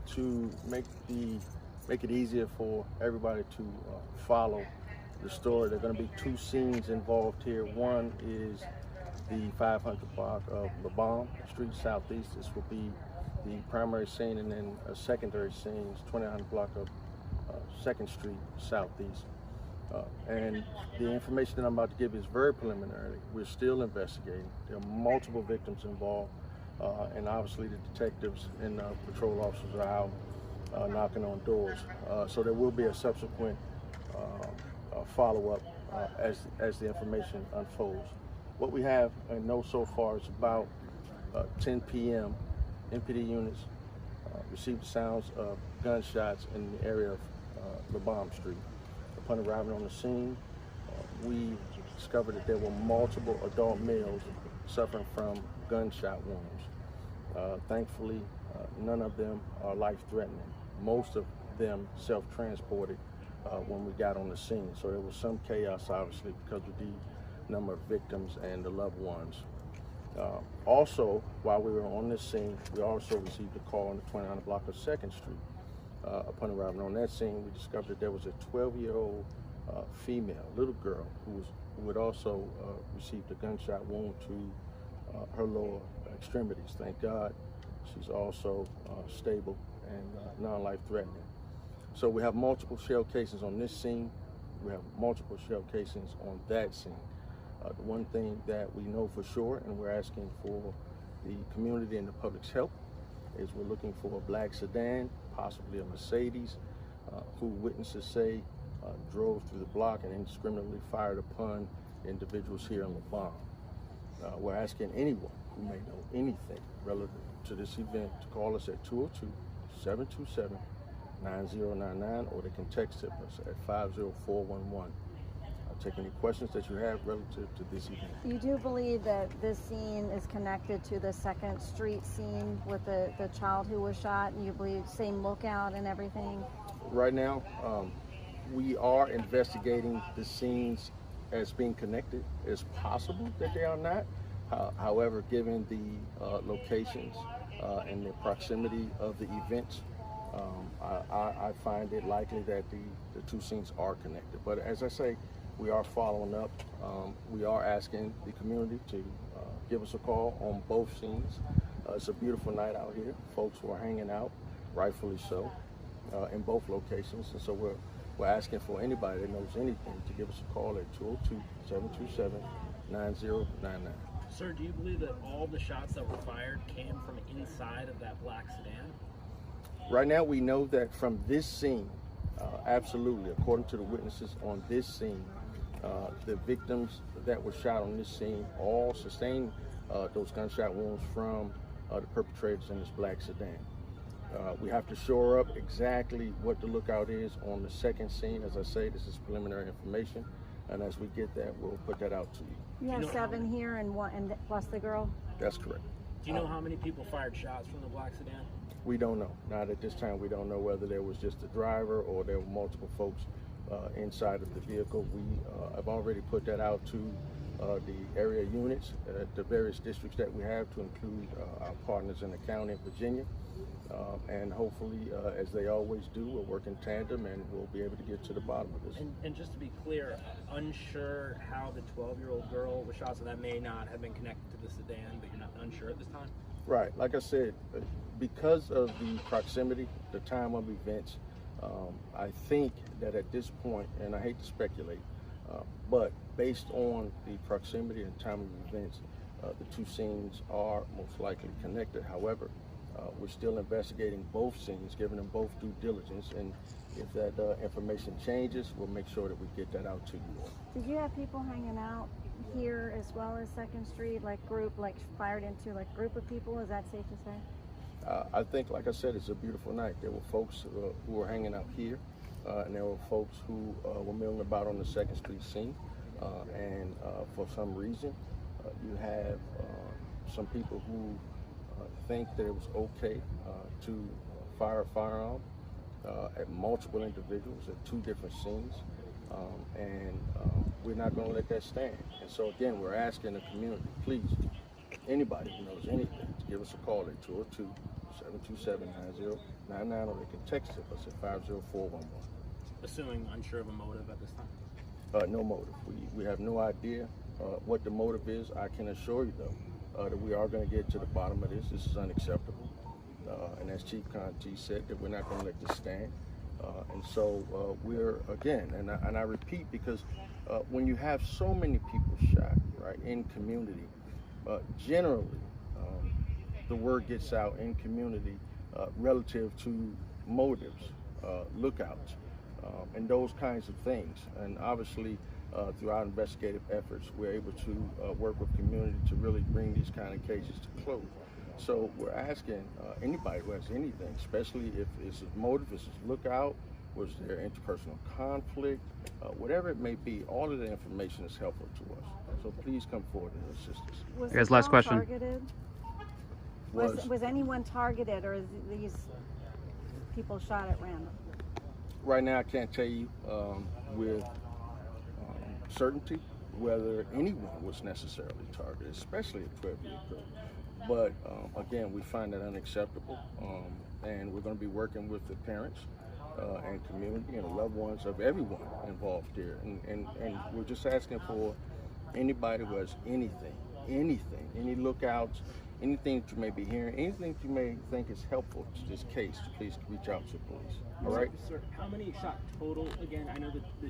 to make it easier for everybody to follow the story. There are going to be two scenes involved here. One is the 500 block of Lebaum Street Southeast. This will be the primary scene, and then a secondary scene is 2900 block of 2nd Street Southeast. And the information that I'm about to give is very preliminary. We're still investigating. There are multiple victims involved, and obviously the detectives and patrol officers are out knocking on doors. So there will be a subsequent follow-up as the information unfolds. What we have and know so far is about 10 p.m. MPD units received the sounds of gunshots in the area of Lebaum Street. Upon arriving on the scene, we discovered that there were multiple adult males suffering from gunshot wounds. Thankfully, none of them are life-threatening. Most of them self-transported when we got on the scene. So there was some chaos, obviously, because of the number of victims and the loved ones. Also, while we were on this scene, we also received a call on the 2900 block of 2nd Street. Upon arriving on that scene, we discovered that there was a 12-year-old female, little girl, who had also received a gunshot wound to her lower extremities. Thank God, she's also stable and non-life-threatening. So we have multiple shell casings on this scene. We have multiple shell casings on that scene. The one thing that we know for sure, and we're asking for the community and the public's help, is we're looking for a black sedan, possibly a Mercedes, who witnesses say drove through the block and indiscriminately fired upon individuals here in Lebaum. We're asking anyone who may know anything relative to this event to call us at 202-727-9099, or they can text us at 50411. I'll take any questions that you have relative to this event. You do believe that this scene is connected to the 2nd Street scene with the child who was shot, and you believe same lookout and everything? Right now, we are investigating the scenes as being connected. It's possible that they are not. However, given the locations and the proximity of the events, I find it likely that the two scenes are connected. But as I say, we are following up. We are asking the community to give us a call on both scenes. It's a beautiful night out here. Folks were hanging out, rightfully so, in both locations. And so we're asking for anybody that knows anything to give us a call at 202-727-9099. Sir, do you believe that all the shots that were fired came from inside of that black sedan? Right now, we know that from this scene, absolutely, according to the witnesses on this scene, the victims that were shot on this scene all sustained those gunshot wounds from the perpetrators in this black sedan. We have to shore up exactly what the lookout is on the second scene. As I say, this is preliminary information, and as we get that, we'll put that out to you. You have 7 here and one, and plus the girl? That's correct. Do you know how many people fired shots from the black sedan? We don't know. Not at this time. We don't know whether there was just the driver or there were multiple folks inside of the vehicle. We have already put that out to the area units at the various districts that we have, to include our partners in the county of Virginia. And hopefully, as they always do, we'll work in tandem and we'll be able to get to the bottom of this. And just to be clear, unsure how the 12-year-old girl was shot, so that may not have been connected to the sedan, but you're not unsure at this time? Right. Like I said, because of the proximity, the time of events, I think that at this point, and I hate to speculate, but based on the proximity and time of events, the two scenes are most likely connected. However, we're still investigating both scenes, giving them both due diligence, and if that information changes, we'll make sure that we get that out to you all. Did you have people hanging out here as well as 2nd Street, like fired into group of people? Is that safe to say? I think, like I said, it's a beautiful night. There were folks who were hanging out here, and there were folks who were milling about on the 2nd Street scene, and for some reason, you have some people who think that it was okay to fire a firearm at multiple individuals at 2 different scenes, and we're not going to let that stand. And so again, we're asking the community, please, anybody who knows anything, to give us a call at 727-9099, or they can text us at 50411. Assuming unsure of a motive at this time. No motive. We have no idea what the motive is. I can assure you, though, that we are going to get to the bottom of this. This is unacceptable. And as Chief Conti said, that we're not going to let this stand. And so we're, again, and I repeat, because when you have so many people shot, right, in community, generally the word gets out in community relative to motives, lookouts, and those kinds of things. And obviously, through our investigative efforts, we're able to work with community to really bring these kind of cases to close. So we're asking anybody who has anything, especially if it's a motive, it's a lookout, was there interpersonal conflict, whatever it may be, all of the information is helpful to us. So please come forward and assist us. Was Guys, the last girl question. targeted? Was anyone targeted, or is these people shot at random? Right now, I can't tell you with certainty whether anyone was necessarily targeted, especially a 12-year girl. But again, we find that unacceptable, and we're going to be working with the parents and community and loved ones of everyone involved here. And we're just asking for anybody who has anything, any lookouts, anything that you may be hearing, anything that you may think is helpful to this case, please reach out to the police. All right? Sir, how many shot total again? I know that the